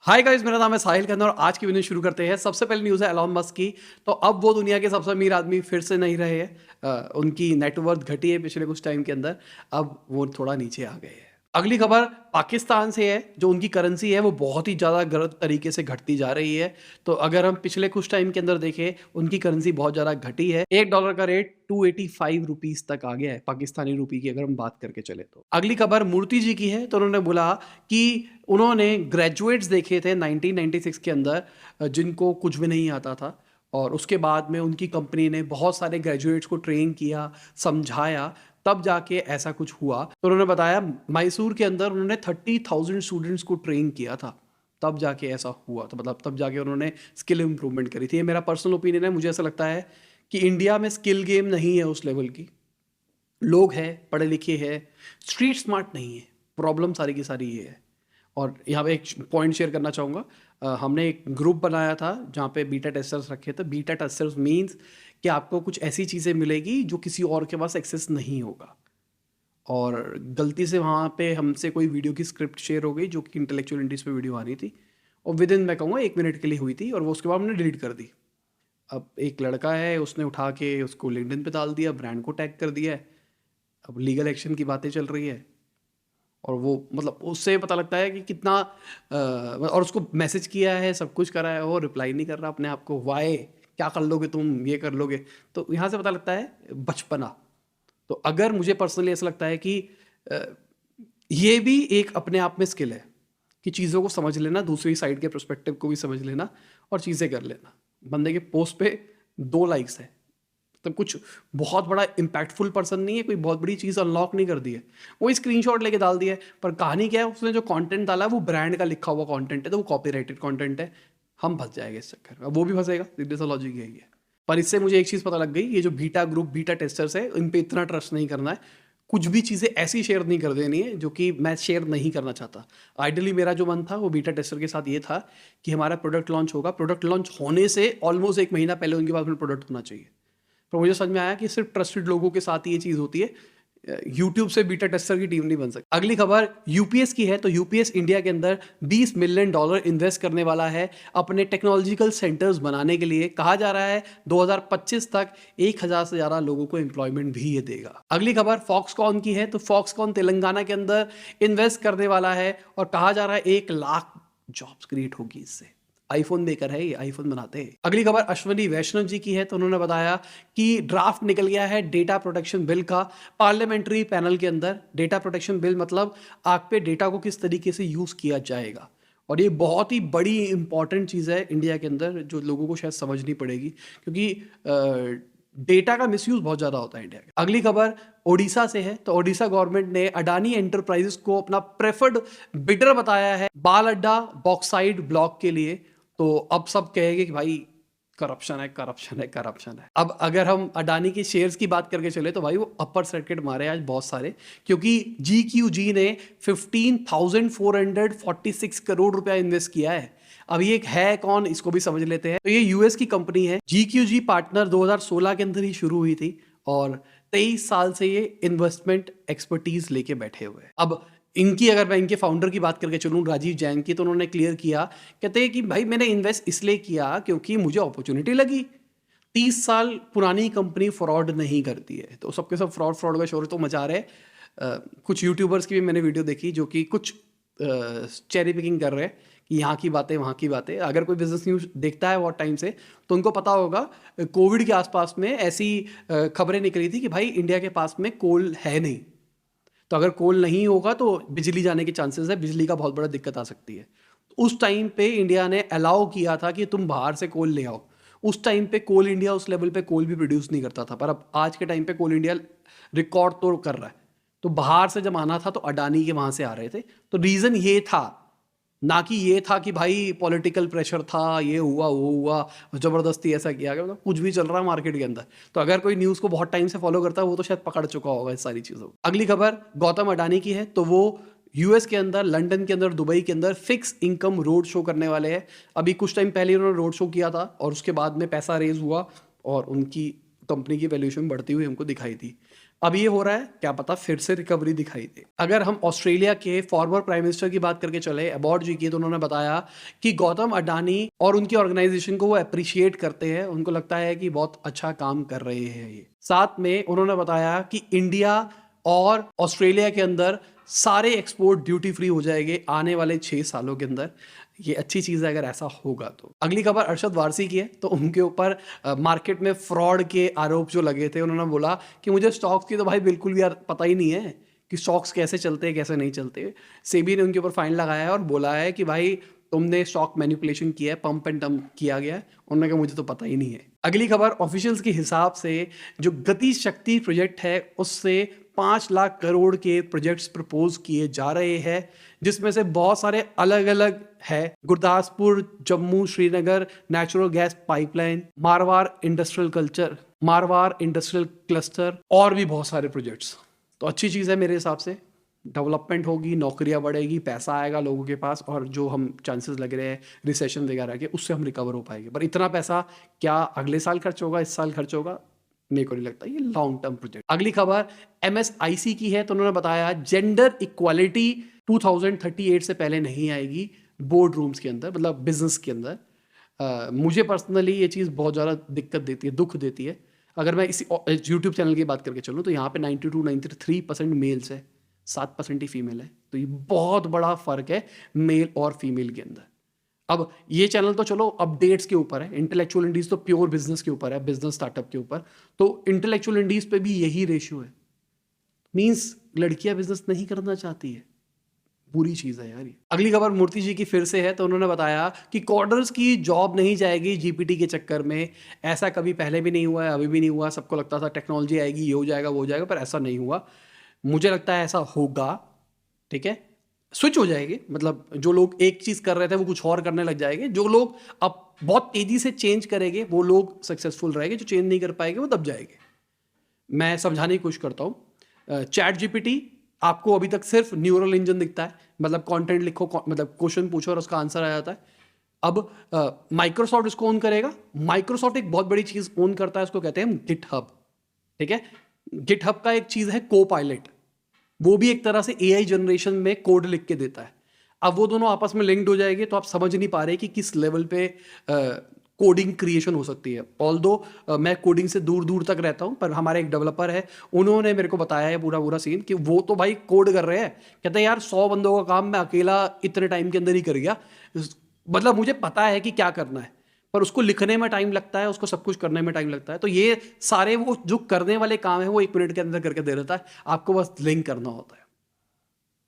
Hi guys, मेरा नाम है साहिल खन्ना और आज की वीडियो शुरू करते हैं। सबसे पहले न्यूज़ है एलॉन मस्क की। तो अब वो दुनिया के सबसे अमीर आदमी फिर से नहीं रहे हैं। उनकी नेटवर्थ घटी है पिछले कुछ टाइम के अंदर। अब वो थोड़ा नीचे आ गए हैं। अगली खबर पाकिस्तान से है। जो उनकी करेंसी है वो बहुत ही ज़्यादा गलत तरीके से घटती जा रही है। तो अगर हम पिछले कुछ टाइम के अंदर देखें, उनकी करेंसी बहुत ज़्यादा घटी है। $1 का रेट 285 रुपीज़ तक आ गया है पाकिस्तानी रुपये की, अगर हम बात करके चले तो। अगली खबर मूर्ति जी की है। तो उन्होंने बोला कि उन्होंने ग्रेजुएट्स देखे थे 1996 के अंदर, जिनको कुछ भी नहीं आता था, और उसके बाद में उनकी कंपनी ने बहुत सारे ग्रेजुएट्स को ट्रेन किया, समझाया, तब जाके ऐसा कुछ हुआ। तो उन्होंने बताया मैसूर के अंदर उन्होंने 30,000 स्टूडेंट्स को ट्रेन किया था, तब जाके ऐसा हुआ। तो मतलब तब जाके उन्होंने स्किल इम्प्रूवमेंट करी थी। ये मेरा पर्सनल ओपिनियन है। मुझे ऐसा लगता है कि इंडिया में स्किल गेम नहीं है उस लेवल की। लोग हैं, पढ़े लिखे हैं, स्ट्रीट स्मार्ट नहीं है। प्रॉब्लम सारी की सारी ये है। और यहाँ पे एक पॉइंट शेयर करना चाहूँगा। हमने एक ग्रुप बनाया था जहाँ पे बीटा टेस्टर्स रखे थे। बीटा टेस्टर्स मीन्स कि आपको कुछ ऐसी चीज़ें मिलेगी जो किसी और के पास एक्सेस नहीं होगा। और गलती से वहाँ पे हमसे कोई वीडियो की स्क्रिप्ट शेयर हो गई जो कि इंटेलेक्चुअल इंडस्ट्रीज पे वीडियो आनी थी, और विद इन मैं कहूँगा 1 मिनट के लिए हुई थी, और वो उसके बाद हमने डिलीट कर दी। अब एक लड़का है, उसने उठा के उसको लिंक्डइन पे डाल दिया, ब्रांड को टैग कर दिया है। अब लीगल एक्शन की बातें चल रही है। और वो मतलब उससे पता लगता है कि कितना और उसको मैसेज किया है, सब कुछ करा है, वो रिप्लाई नहीं कर रहा अपने आप को। वाई, क्या कर लोगे तुम, ये कर लोगे। तो यहाँ से पता लगता है बचपना। तो अगर मुझे पर्सनली ऐसा लगता है कि अ, ये भी एक अपने आप में स्किल है कि चीज़ों को समझ लेना, दूसरी साइड के पर्सपेक्टिव को भी समझ लेना और चीज़ें कर लेना। बंदे के पोस्ट पे 2 लाइक्स है, तब कुछ बहुत बड़ा इम्पैक्टफुल पर्सन नहीं है, कोई बहुत बड़ी चीज़ अनलॉक नहीं कर दी है। वो स्क्रीनशॉट लेके डाल दिया है, पर कहानी क्या है, उसने जो कंटेंट डाला है वो ब्रांड का लिखा हुआ कंटेंट है, तो वो कॉपीराइटेड कंटेंट है। हम फंस जाएंगे इस चक्कर में, अब वो भी फंसेगा। सीधे सा लॉजिक यही है। पर इससे मुझे एक चीज़ पता लग गई, ये जो बीटा ग्रुप, बीटा टेस्टर्स है, इन पे इतना ट्रस्ट नहीं करना है। कुछ भी चीज़ें ऐसी शेयर नहीं कर देनी है जो कि मैं शेयर नहीं करना चाहता। आइडियली मेरा जो मन था वो बीटा टेस्टर के साथ ये था कि हमारा प्रोडक्ट लॉन्च होगा, प्रोडक्ट लॉन्च होने से ऑलमोस्ट 1 महीना पहले उनके पास में प्रोडक्ट होना चाहिए। पर मुझे समझ में आया कि सिर्फ ट्रस्टेड लोगों के साथ ये चीज़ होती है। यूट्यूब से बीटा टेस्टर की टीम नहीं बन सकती। अगली खबर यूपीएस की है। तो यूपीएस इंडिया के अंदर $20 मिलियन इन्वेस्ट करने वाला है अपने टेक्नोलॉजिकल सेंटर्स बनाने के लिए। कहा जा रहा है 2025 तक 1,000 से ज़्यादा लोगों को एम्प्लॉयमेंट भी ये देगा। अगली खबर फॉक्सकॉन की है। तो फॉक्सकॉन तेलंगाना के अंदर इन्वेस्ट करने वाला है और कहा जा रहा है 1 लाख जॉब्स क्रिएट होगी इससे। आईफोन मेकर है ये, आईफोन बनाते हैं। अगली खबर अश्वनी वैष्णव जी की है। तो उन्होंने बताया कि ड्राफ्ट निकल गया है डेटा प्रोटेक्शन बिल का पार्लियामेंट्री पैनल के अंदर। डेटा प्रोटेक्शन बिल मतलब आप पे डेटा को किस तरीके से यूज किया जाएगा, और ये बहुत ही बड़ी इंपॉर्टेंट चीज़ है इंडिया के अंदर, जो लोगों को शायद समझनी पड़ेगी, क्योंकि डेटा का मिसयूज बहुत ज़्यादा होता है इंडिया के। अगली खबर ओडिशा से है। तो ओडिशा गवर्नमेंट ने अडानी एंटरप्राइजेस को अपना प्रेफर्ड बिडर बताया है बाल अड्डा बॉक्साइड ब्लॉक के लिए। तो अब सब कहेंगे कि भाई करप्शन है, करप्शन है, करप्शन है। अब अगर हम अडानी के शेयर्स की बात करके चले तो भाई वो अपर सर्किट मारे आज बहुत सारे, क्योंकि GQG ने 15,446 करोड़ रुपया इन्वेस्ट किया है। अब ये है कौन, इसको भी समझ लेते हैं। तो ये यूएस की कंपनी है। GQG पार्टनर 2016 के अंदर ही शुरू हुई थी और 23 साल से ये इन्वेस्टमेंट एक्सपर्टीज लेके बैठे हुए हैं। अब इनकी अगर मैं इनके फाउंडर की बात करके चलूँ, राजीव जैन की, तो उन्होंने क्लियर किया, कहते हैं कि भाई मैंने इन्वेस्ट इसलिए किया क्योंकि मुझे अपॉर्चुनिटी लगी। 30 साल पुरानी कंपनी फ्रॉड नहीं करती है। तो सबके सब फ्रॉड का शोर तो मचा रहे। कुछ यूट्यूबर्स की भी मैंने वीडियो देखी जो कि कुछ चेरी पिकिंग कर रहे हैं कि यहाँ की बातें वहाँ की बातें। अगर कोई बिजनेस न्यूज़ देखता है बहुत टाइम से तो उनको पता होगा कोविड के आसपास में ऐसी खबरें निकली थी कि भाई इंडिया के पास में कोल है नहीं, तो अगर कोल नहीं होगा तो बिजली जाने के चांसेस है, बिजली का बहुत बड़ा दिक्कत आ सकती है। उस टाइम पे इंडिया ने अलाउ किया था कि तुम बाहर से कोल ले आओ। उस टाइम पे कोल इंडिया उस लेवल पे कोल भी प्रोड्यूस नहीं करता था, पर अब आज के टाइम पे कोल इंडिया रिकॉर्ड तो कर रहा है। तो बाहर से जब आना था तो अडानी के वहां से आ रहे थे। तो रीजन ये था, ना कि ये था कि भाई पॉलिटिकल प्रेशर था, ये हुआ वो हुआ जबरदस्ती ऐसा किया गया। मतलब कुछ भी चल रहा है मार्केट के अंदर। तो अगर कोई न्यूज़ को बहुत टाइम से फॉलो करता है वो तो शायद पकड़ चुका होगा इस सारी चीज़ों को। अगली खबर गौतम अडानी की है। तो वो यूएस के अंदर, लंदन के अंदर, दुबई के अंदर फिक्स इनकम रोड शो करने वाले हैं। अभी कुछ टाइम पहले उन्होंने रोड शो किया था और उसके बाद में पैसा रेज हुआ और उनकी कंपनी की वैल्यूएशन बढ़ती हुई हमको दिखाई दी। अब ये हो रहा है, क्या पता फिर से रिकवरी दिखाई दे। अगर हम ऑस्ट्रेलिया के फॉर्मर प्राइम मिनिस्टर की बात करके चले, अबॉट जी की, तो उन्होंने बताया कि गौतम अडानी और उनकी ऑर्गेनाइजेशन को वो अप्रिशिएट करते हैं, उनको लगता है कि बहुत अच्छा काम कर रहे हैं ये। साथ में उन्होंने बताया कि इंडिया और ऑस्ट्रेलिया के अंदर सारे एक्सपोर्ट ड्यूटी फ्री हो जाएंगे आने वाले 6 सालों के अंदर। ये अच्छी चीज़ है अगर ऐसा होगा तो। अगली खबर अरशद वारसी की है, तो उनके ऊपर मार्केट में फ्रॉड के आरोप जो लगे थे, उन्होंने बोला कि मुझे स्टॉक्स की तो भाई बिल्कुल भी यार पता ही नहीं है कि स्टॉक्स कैसे चलते हैं कैसे नहीं चलते। सेबी ने उनके ऊपर फाइन लगाया है और बोला है कि भाई तुमने स्टॉक मैनिपुलेशन किया है, पंप एंड डंप किया गया है। उन्होंने कहा मुझे तो पता ही नहीं है। अगली खबर ऑफिशियल्स के हिसाब से जो गति शक्ति प्रोजेक्ट है उससे 5 लाख करोड़ के प्रोजेक्ट्स प्रपोज किए जा रहे हैं, जिसमें से बहुत सारे अलग अलग है। Gurdaspur Jammu Srinagar natural gas pipeline, मारवार इंडस्ट्रियल क्लस्टर और भी बहुत सारे प्रोजेक्ट्स। तो अच्छी चीज़ है मेरे हिसाब से, डेवलपमेंट होगी, नौकरियां बढ़ेगी, पैसा आएगा लोगों के पास, और जो हम चांसेस लग रहे हैं रिसेशन वगैरह के, उससे हम रिकवर हो पाएंगे। पर इतना पैसा क्या अगले साल खर्च होगा, इस साल खर्च होगा? मेरे को नहीं लगता, ये लॉन्ग टर्म प्रोजेक्ट। अगली खबर MSIC की है, तो उन्होंने बताया जेंडर इक्वालिटी 2038 से पहले नहीं आएगी बोर्ड रूम्स के अंदर, मतलब बिजनेस के अंदर। मुझे पर्सनली ये चीज़ बहुत ज़्यादा दिक्कत देती है, दुख देती है। अगर मैं इसी यूट्यूब चैनल की बात करके चलूँ तो यहाँ पे 92-93% मेल्स है, 7% ही फीमेल है। तो ये बहुत बड़ा फर्क है मेल और फीमेल के अंदर। अब ये चैनल तो चलो अपडेट्स के ऊपर है, इंटेलेक्चुअल इंडीज तो प्योर बिजनेस के ऊपर है, बिजनेस स्टार्टअप के ऊपर। तो इंटेलेक्चुअल इंडीज पे भी यही रेशियो है। मींस लड़कियां बिजनेस नहीं करना चाहती है, बुरी चीज है यार ये। अगली खबर मूर्ति जी की फिर से है, तो उन्होंने बताया कि कोडर्स की जॉब नहीं जाएगी जीपीटी के चक्कर में। ऐसा कभी पहले भी नहीं हुआ है, अभी भी नहीं हुआ। सबको लगता था टेक्नोलॉजी आएगी, ये हो जाएगा वो हो जाएगा, पर ऐसा नहीं हुआ। मुझे लगता है ऐसा होगा, ठीक है। स्विच हो जाएगी, मतलब जो लोग एक चीज कर रहे थे वो कुछ और करने लग जाएंगे। जो लोग अब बहुत तेजी से चेंज करेंगे वो लोग सक्सेसफुल रहेंगे, जो चेंज नहीं कर पाएंगे वो दब जाएंगे। मैं समझाने की कोशिश करता हूँ। चैट जीपीटी आपको अभी तक सिर्फ न्यूरल इंजन दिखता है, मतलब कंटेंट लिखो, मतलब क्वेश्चन पूछो और उसका आंसर आ जाता है। अब माइक्रोसॉफ्ट इसको ओन करेगा। माइक्रोसॉफ्ट एक बहुत बड़ी चीज ओन करता है, उसको कहते हैं गिटहब, ठीक है। गिटहब का एक चीज है को पायलट, वो भी एक तरह से एआई जनरेशन में कोड लिख के देता है। अब वो दोनों आपस में लिंक्ड हो जाएंगे, तो आप समझ नहीं पा रहे कि किस लेवल पे कोडिंग क्रिएशन हो सकती है। ऑल्दो मैं कोडिंग से दूर दूर तक रहता हूं, पर हमारे एक डेवलपर है, उन्होंने मेरे को बताया है पूरा पूरा सीन कि वो तो भाई कोड कर रहे हैं। कहते हैं यार 100 बंदों का काम मैं अकेला इतने टाइम के अंदर ही कर गया। मतलब मुझे पता है कि क्या करना है, पर उसको लिखने में टाइम लगता है, उसको सब कुछ करने में टाइम लगता है। तो ये सारे वो जो करने वाले काम है वो 1 मिनट के अंदर करके दे देता है, आपको बस लिंक करना होता है।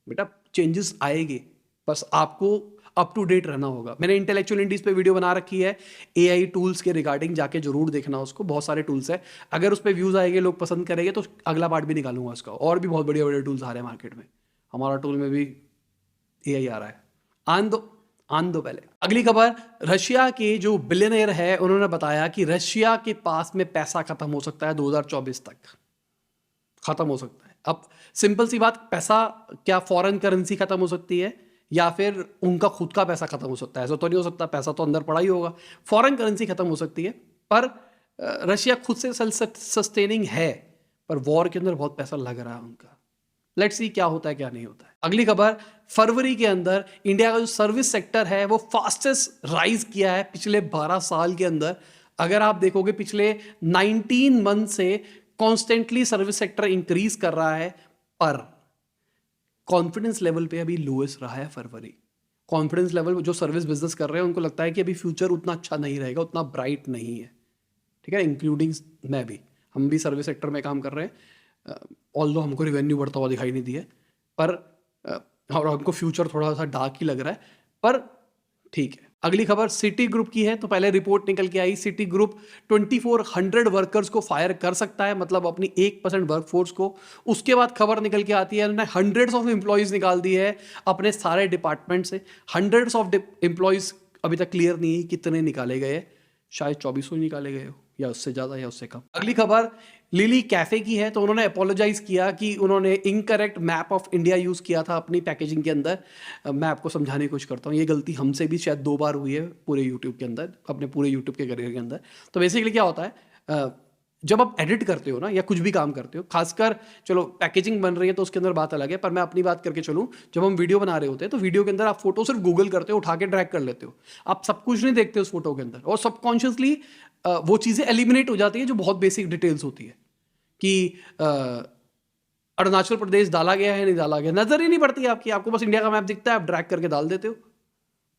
बेटा चेंजेस आएंगे, बस आपको अप टू डेट रहना होगा। मैंने इंटेलेक्चुअल इंडीज पे वीडियो बना रखी है एआई टूल्स के रिगार्डिंग, जाके जरूर देखना उसको, बहुत सारे टूल्स है। अगर उस पर व्यूज आएंगे, लोग पसंद करेंगे, तो अगला पार्ट भी निकालूंगा उसका। और भी बहुत बढ़िया बढ़िया टूल्स आ रहे हैं मार्केट में, हमारा टूल में भी एआई आ रहा है। आन दो पहले। अगली खबर, रशिया के जो बिलियनर है उन्होंने बताया कि रशिया के पास में पैसा खत्म हो सकता है 2024 तक, खत्म हो सकता है। अब सिंपल सी बात, पैसा क्या फॉरेन करेंसी खत्म हो सकती है या फिर उनका खुद का पैसा खत्म हो सकता है? ऐसा तो नहीं हो सकता, पैसा तो अंदर पड़ा ही होगा। फॉरेन करेंसी खत्म हो सकती है, पर रशिया खुद से सस्टेनिंग है, पर वॉर के अंदर बहुत पैसा लग रहा है उनका। लेट्स सी क्या होता है क्या नहीं होता है। अगली खबर, फरवरी के अंदर इंडिया का जो सर्विस सेक्टर है वो फास्टेस्ट राइज किया है पिछले 12 साल के अंदर। अगर आप देखोगे पिछले 19 मंथ से कॉन्स्टेंटली सर्विस सेक्टर इंक्रीज कर रहा है, पर कॉन्फिडेंस लेवल पे अभी लोएस्ट रहा है फरवरी। कॉन्फिडेंस लेवल जो सर्विस बिजनेस कर रहे हैं उनको लगता है कि अभी फ्यूचर उतना अच्छा नहीं रहेगा, उतना ब्राइट नहीं है, ठीक है। इंक्लूडिंग मैं भी, हम भी सर्विस सेक्टर में काम कर रहे हैं। ऑल्दो हमको रिवेन्यू बढ़ता हुआ दिखाई नहीं दिया, पर और हमको फ्यूचर थोड़ा सा डार्क ही लग रहा है, पर ठीक है। अगली खबर सिटी ग्रुप की है, तो पहले रिपोर्ट निकल के आई, सिटी ग्रुप 2400 वर्कर्स को फायर कर सकता है, मतलब अपनी 1% वर्कफोर्स को। उसके बाद खबर निकल के आती है उन्होंने हंड्रेड्स ऑफ एम्प्लॉयज निकाल दिए है अपने सारे डिपार्टमेंट से। हंड्रेड्स ऑफ एम्प्लॉयज अभी तक क्लियर नहीं है कितने निकाले गए, शायद 2400 निकाले गए हो, या उससे ज़्यादा या उससे कम। अगली खबर लिली कैफे की है, तो उन्होंने अपोलोजाइज किया कि उन्होंने incorrect map of India use किया था अपनी पैकेजिंग के अंदर। मैं आपको समझाने की कोशिश करता हूँ, ये गलती हमसे भी शायद 2 बार हुई है पूरे यूट्यूब के अंदर, अपने पूरे यूट्यूब के करियर के अंदर। तो बेसिकली क्या होता है, जब आप एडिट करते हो ना या कुछ भी काम करते हो, खासकर चलो पैकेजिंग बन रही है तो उसके अंदर बात अलग है, पर मैं अपनी बात करके चलूँ, जब हम वीडियो बना रहे होते हैं तो वीडियो के अंदर आप फोटो सिर्फ गूगल करते हो, उठा के ड्रैग कर लेते हो, आप सब कुछ नहीं देखते उस फोटो के अंदर, और सबकॉन्शियसली वो चीज़ें एलिमिनेट हो जाती है जो बहुत बेसिक डिटेल्स होती है कि अरुणाचल प्रदेश डाला गया है नहीं डाला गया, नजर ही नहीं पड़ती आपकी, आपको बस इंडिया का मैप दिखता है, आप ड्रैग करके डाल देते हो।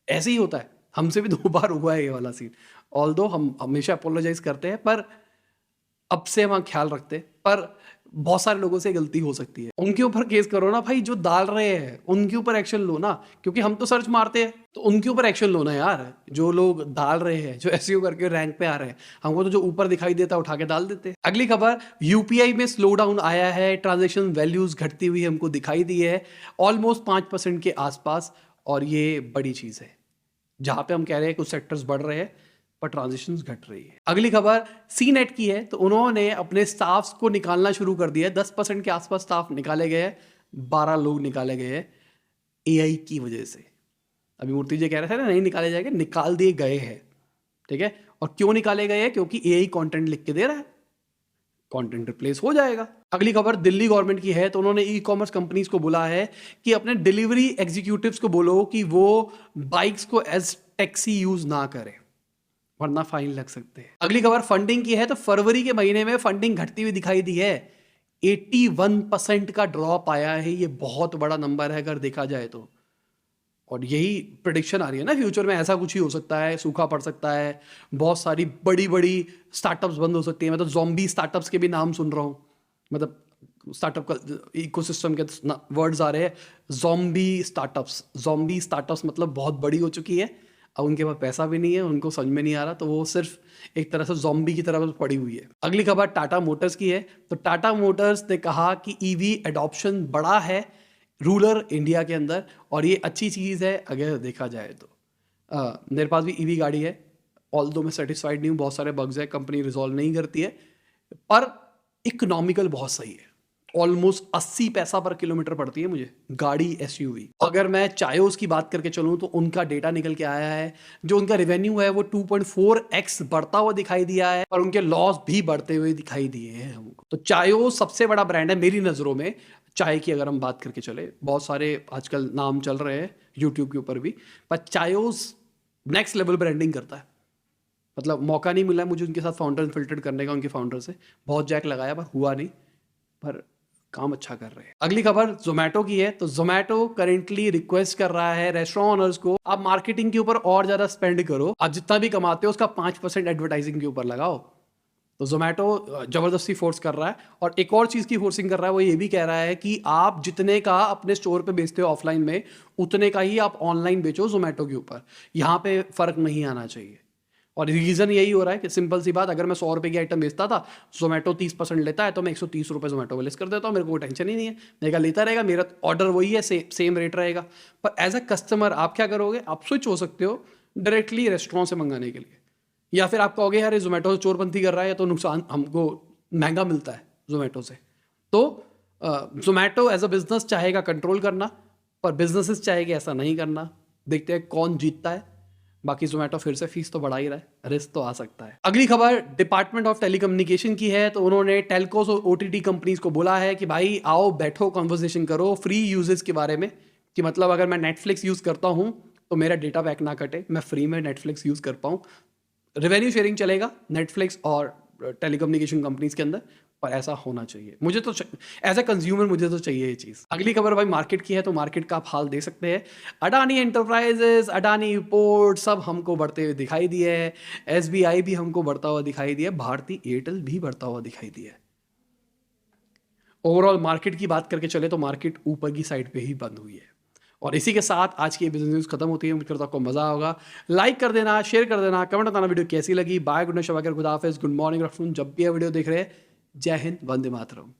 ऐसे ही होता है, हमसे भी 2 बार हुआ है ये वाला सीन। ऑल्दो हम हमेशा अपोलोजाइज करते हैं, पर अब से हम ख्याल रखते हैं, पर बहुत सारे लोगों से गलती हो सकती है। उनके ऊपर केस करो ना भाई, जो डाल रहे हैं उनके ऊपर एक्शन लो ना, क्योंकि हम तो सर्च मारते हैं, तो उनके ऊपर एक्शन लो ना यार, जो लोग डाल रहे हैं, जो एसईओ करके रैंक पे आ रहे हैं, हमको तो जो ऊपर दिखाई देता है उठा के डाल देते हैं। अगली खबर, यूपीआई में स्लो डाउन आया है, ट्रांजेक्शन वैल्यूज घटती हुई हमको दिखाई दी है ऑलमोस्ट 5% के आसपास, और ये बड़ी चीज है जहां पे हम कह रहे हैं कुछ सेक्टर्स बढ़ रहे हैं पर ट्रांजिशंस घट रही है। अगली खबर सी नेट की है, तो उन्होंने अपने स्टाफ्स को निकालना शुरू कर दिया है, 10% के आसपास स्टाफ निकाले गए हैं, 12 लोग निकाले गए हैं एआई की वजह से। अभी मूर्ति जी कह रहे थे ना नहीं निकाले जाएंगे, निकाल दिए गए हैं, ठीक है। और क्यों निकाले गए हैं? क्योंकि एआई कंटेंट लिख के दे रहा है, कंटेंट रिप्लेस हो जाएगा। अगली खबर दिल्ली गवर्नमेंट की है, तो उन्होंने ई कॉमर्स कंपनीज को बोला है कि अपने डिलीवरी एग्जीक्यूटिव्स को बोलो कि वो बाइक्स को एज टैक्सी यूज ना करें, वरना फाइन लग सकते हैं। अगली खबर फंडिंग की है, तो फरवरी के महीने में फंडिंग घटती हुई दिखाई दी है, 81% का ड्रॉप आया है, ये बहुत बड़ा नंबर है अगर देखा जाए तो। और यही प्रिडिक्शन आ रही है ना, फ्यूचर में ऐसा कुछ ही हो सकता है, सूखा पड़ सकता है, बहुत सारी बड़ी बड़ी स्टार्टअप्स बंद हो सकती है। मैं तो ज़ॉम्बी स्टार्टअप्स के भी नाम सुन रहा हूँ, मतलब स्टार्टअप का इकोसिस्टम के वर्ड्स आ रहे हैं, ज़ॉम्बी स्टार्टअप्स मतलब बहुत बड़ी हो चुकी है, अब उनके पास पैसा भी नहीं है, उनको समझ में नहीं आ रहा, तो वो सिर्फ एक तरह से ज़ॉम्बी की तरह पड़ी हुई है। अगली खबर टाटा मोटर्स की है, तो टाटा मोटर्स ने कहा कि ईवी एडॉप्शन बड़ा है रूरल इंडिया के अंदर, और ये अच्छी चीज़ है अगर देखा जाए तो। मेरे पास भी ईवी गाड़ी है, ऑल्दो मैं सेटिस्फाइड नहीं हूँ, बहुत सारे बग्स है, कंपनी रिजॉल्व नहीं करती है, पर इकोनॉमिकल बहुत सही है, ऑलमोस्ट 80 पैसा पर किलोमीटर पड़ती है मुझे गाड़ी एसयूवी। अगर मैं चायोस की बात करके चलूँ तो उनका डेटा निकल के आया है, जो उनका रेवेन्यू है वो 2.4x बढ़ता हुआ दिखाई दिया है, और उनके लॉस भी बढ़ते हुए दिखाई दिए हैं हमको। तो चायोस सबसे बड़ा ब्रांड है मेरी नज़रों में। चाय की अगर हम बात करके चले, बहुत सारे आजकल नाम चल रहे हैं यूट्यूब के ऊपर भी, पर चायोस नेक्स्ट लेवल ब्रांडिंग करता है। मतलब मौका नहीं मिला मुझे उनके साथ फाउंडर इन्फिल्ट्रेट करने का, उनके फाउंडर से बहुत जैक लगाया पर हुआ नहीं, पर काम अच्छा कर रहे हैं। अगली खबर जोमेटो की है, तो जोमेटो करेंटली रिक्वेस्ट कर रहा है रेस्टोरेंट ओनर्स को, आप मार्केटिंग के ऊपर और ज्यादा स्पेंड करो, आप जितना भी कमाते हो उसका 5% एडवर्टाइजिंग के ऊपर लगाओ। तो जोमेटो जबरदस्ती फोर्स कर रहा है, और एक और चीज की फोर्सिंग कर रहा है, वो ये भी कह रहा है कि आप जितने का अपने स्टोर पे बेचते हो ऑफलाइन में, उतने का ही आप ऑनलाइन बेचो जोमेटो के ऊपर, यहाँ पे फर्क नहीं आना चाहिए। और रीज़न यही हो रहा है कि सिंपल सी बात, अगर मैं 100 रुपये की आइटम बेचता था, जोमेटो 30% लेता है, तो मैं 130 रुपये जोमेटो में लेस कर देता हूँ, मेरे को कोई टेंशन ही नहीं है, मेरे का लेता रहेगा, मेरा ऑर्डर वही है, सेम रेट रहेगा। पर एज अ कस्टमर आप क्या करोगे, आप स्विच हो सकते हो डायरेक्टली रेस्टोरेंट से मंगाने के लिए, या फिर आप कहोगे यार ये जोमेटो से चोरपंथी कर रहा है, तो नुकसान हमको महंगा मिलता है जोमेटो से। तो जोमेटो एज अ बिजनेस चाहेगा कंट्रोल करना, पर बिजनेसेस चाहेगी ऐसा नहीं करना, देखते हैं कौन जीतता है। बाकी जोमेटो फिर से फीस तो बढ़ा ही रहा है, रिस्क तो आ सकता है। अगली खबर डिपार्टमेंट ऑफ टेलीकम्युनिकेशन की है, तो उन्होंने टेलकोस और ओटीटी कंपनीज को बोला है कि भाई आओ बैठो कॉन्वर्सेशन करो फ्री यूजेस के बारे में, कि मतलब अगर मैं नेटफ्लिक्स यूज करता हूँ तो मेरा डेटा पैक ना कटे, मैं फ्री में नेटफ्लिक्स यूज कर पाऊँ, रेवेन्यू शेयरिंग चलेगा नेटफ्लिक्स और टेलीकम्युनिकेशन कंपनीज के अंदर, पर ऐसा होना चाहिए। मुझे तो एज ए कंज्यूमर मुझे तो चाहिए ये चीज़। अगली खबर भाई मार्केट की है, तो मार्केट का आप हाल दे सकते हैं, अडानी एंटरप्राइजेस, अडानी पोर्ट सब हमको बढ़ते हुए दिखाई दिए है, एसबीआई भी हमको बढ़ता हुआ दिखाई दिया, भारतीय एयरटेल भी बढ़ता हुआ दिखाई दिया। ओवरऑल मार्केट की बात करके चले तो मार्केट ऊपर की साइड पे ही बंद हुई है। और इसी के साथ आज की बिजनेस न्यूज़ खत्म होती है। उम्मीद करता हूं आपको मजा होगा, लाइक कर देना, शेयर कर देना, कमेंट बताना वीडियो कैसी लगी। बाय, गुड नाइट, शब, गुड हाफिज़, गुड मॉर्निंग, आफ्टरनून, जब भी ये वीडियो देख रहे हैं। जय हिंद, वंदे मातरम।